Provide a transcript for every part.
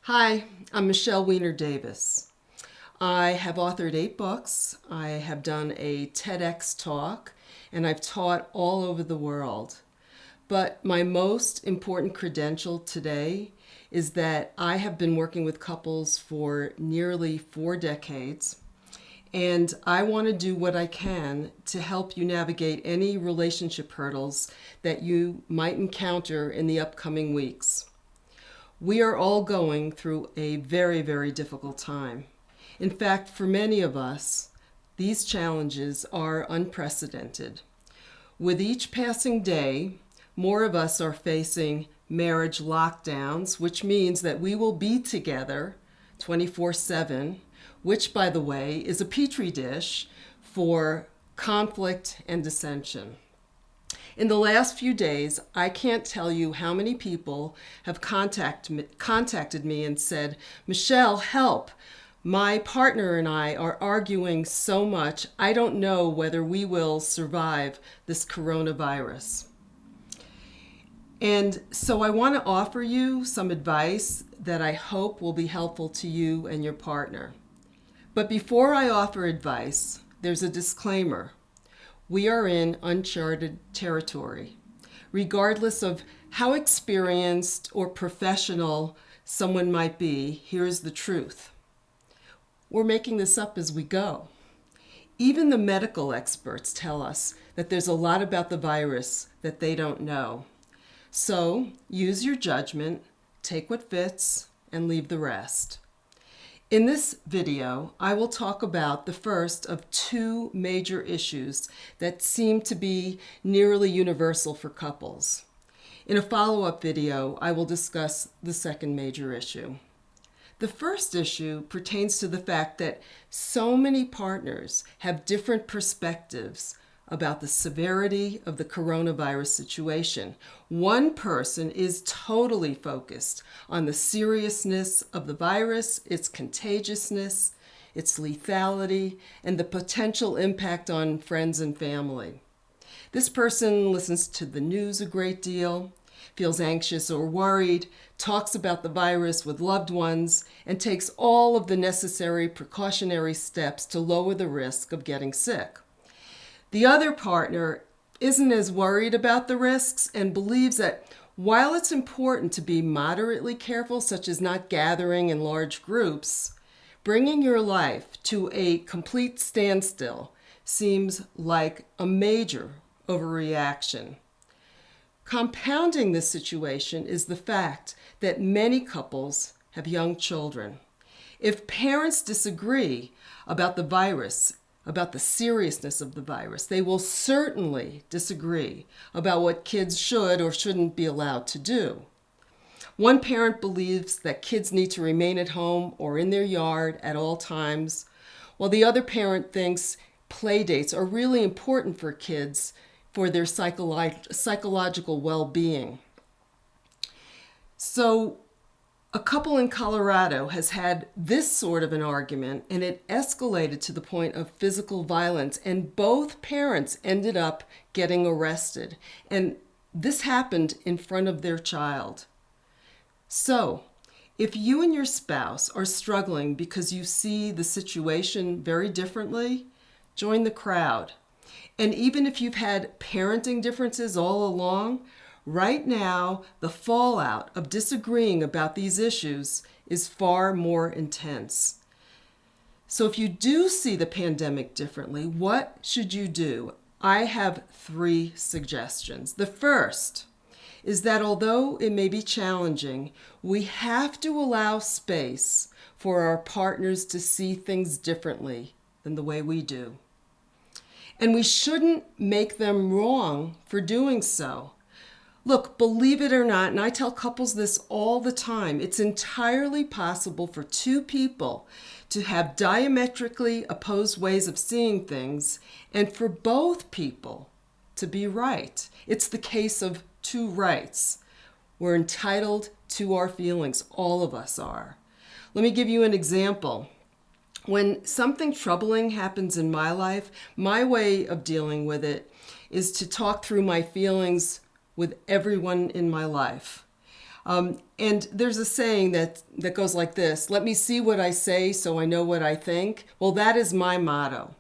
Hi, I'm Michele Weiner-Davis. I have authored 8 books. I have done a TEDx talk, and I've taught all over the world. But my most important credential today is that I have been working with couples for nearly 4 decades, and I want to do what I can to help you navigate any relationship hurdles that you might encounter in the upcoming weeks. We are all going through a very, very difficult time. In fact, for many of us, these challenges are unprecedented. With each passing day, more of us are facing marriage lockdowns, which means that we will be together 24/7, which, by the way, is a petri dish for conflict and dissension. In the last few days, I can't tell you how many people have contacted me and said, "Michele, help. My partner and I are arguing so much, I don't know whether we will survive this coronavirus." And so I want to offer you some advice that I hope will be helpful to you and your partner. But before I offer advice, there's a disclaimer. We are in uncharted territory. Regardless of how experienced or professional someone might be, here's the truth. We're making this up as we go. Even the medical experts tell us that there's a lot about the virus that they don't know. So use your judgment, take what fits, and leave the rest. In this video, I will talk about the first of 2 major issues that seem to be nearly universal for couples. In a follow-up video, I will discuss the second major issue. The first issue pertains to the fact that so many partners have different perspectives about the severity of the coronavirus situation. One person is totally focused on the seriousness of the virus, its contagiousness, its lethality, and the potential impact on friends and family. This person listens to the news a great deal, feels anxious or worried, talks about the virus with loved ones, and takes all of the necessary precautionary steps to lower the risk of getting sick. The other partner isn't as worried about the risks and believes that while it's important to be moderately careful, such as not gathering in large groups, bringing your life to a complete standstill seems like a major overreaction. Compounding this situation is the fact that many couples have young children. If parents disagree about the virus, about the seriousness of the virus, they will certainly disagree about what kids should or shouldn't be allowed to do. One parent believes that kids need to remain at home or in their yard at all times, while the other parent thinks play dates are really important for kids for their psychological well-being. So a couple in Colorado has had this sort of an argument, and it escalated to the point of physical violence, and both parents ended up getting arrested. And this happened in front of their child. So, if you and your spouse are struggling because you see the situation very differently, join the crowd. And even if you've had parenting differences all along, right now, the fallout of disagreeing about these issues is far more intense. So if you do see the pandemic differently, what should you do? I have 3 suggestions. The first is that although it may be challenging, we have to allow space for our partners to see things differently than the way we do. And we shouldn't make them wrong for doing so. Look, believe it or not, and I tell couples this all the time, it's entirely possible for 2 people to have diametrically opposed ways of seeing things and for both people to be right. It's the case of 2 rights. We're entitled to our feelings. All of us are. Let me give you an example. When something troubling happens in my life, my way of dealing with it is to talk through my feelings with everyone in my life. And there's a saying that goes like this: let me see what I say so I know what I think. Well, that is my motto.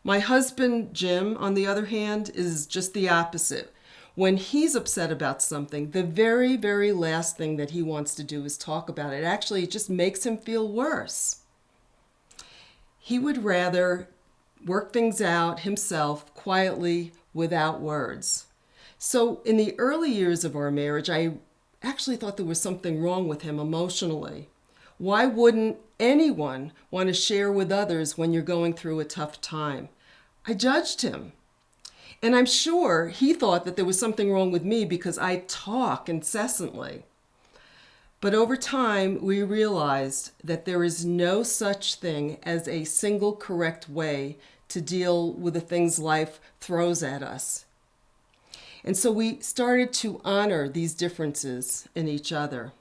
My husband, Jim, on the other hand, is just the opposite. When he's upset about something, the very, very last thing that he wants to do is talk about it. Actually, it just makes him feel worse. He would rather work things out himself quietly without words. So in the early years of our marriage, I actually thought there was something wrong with him emotionally. Why wouldn't anyone want to share with others when you're going through a tough time? I judged him. And I'm sure he thought that there was something wrong with me because I talk incessantly. But over time, we realized that there is no such thing as a single correct way to deal with the things life throws at us. And so we started to honor these differences in each other.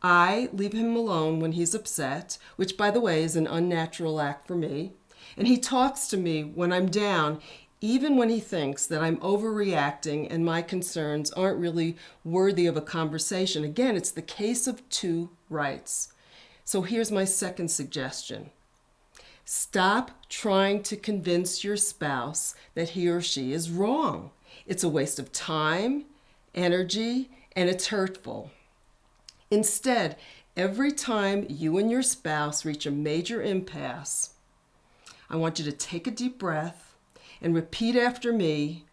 I leave him alone when he's upset, which, by the way, is an unnatural act for me. And he talks to me when I'm down, even when he thinks that I'm overreacting and my concerns aren't really worthy of a conversation. Again, it's the case of two rights. So here's my second suggestion. Stop trying to convince your spouse that he or she is wrong. It's a waste of time, energy, and it's hurtful. Instead, every time you and your spouse reach a major impasse, I want you to take a deep breath and repeat after me.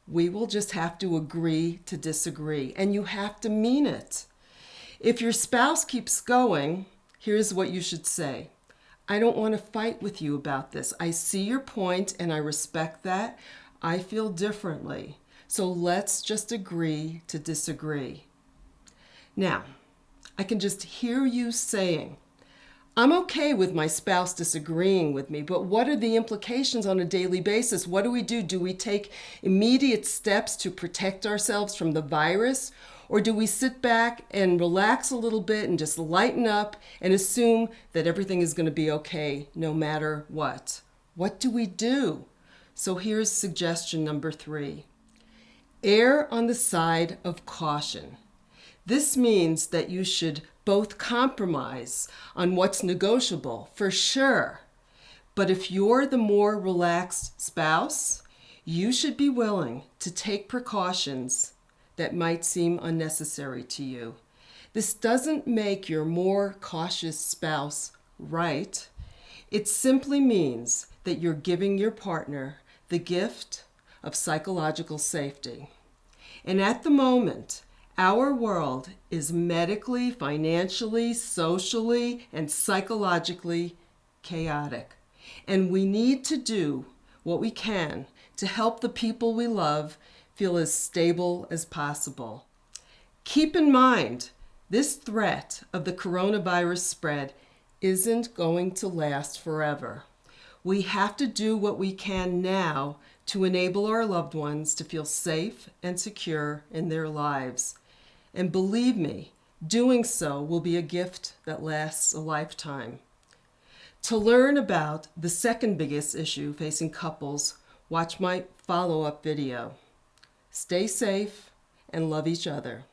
We will just have to agree to disagree, and you have to mean it. If your spouse keeps going, here's what you should say. I don't want to fight with you about this. I see your point and I respect that. I feel differently. So let's just agree to disagree. Now, I can just hear you saying, I'm okay with my spouse disagreeing with me, but what are the implications on a daily basis? What do? Do we take immediate steps to protect ourselves from the virus? Or do we sit back and relax a little bit and just lighten up and assume that everything is going to be okay no matter what? What do we do? So here's suggestion number 3. Err on the side of caution. This means that you should both compromise on what's negotiable, for sure. But if you're the more relaxed spouse, you should be willing to take precautions that might seem unnecessary to you. This doesn't make your more cautious spouse right. It simply means that you're giving your partner the gift of psychological safety. And at the moment, our world is medically, financially, socially, and psychologically chaotic. And we need to do what we can to help the people we love feel as stable as possible. Keep in mind, this threat of the coronavirus spread isn't going to last forever. We have to do what we can now to enable our loved ones to feel safe and secure in their lives. And believe me, doing so will be a gift that lasts a lifetime. To learn about the second biggest issue facing couples, watch my follow-up video. Stay safe and love each other.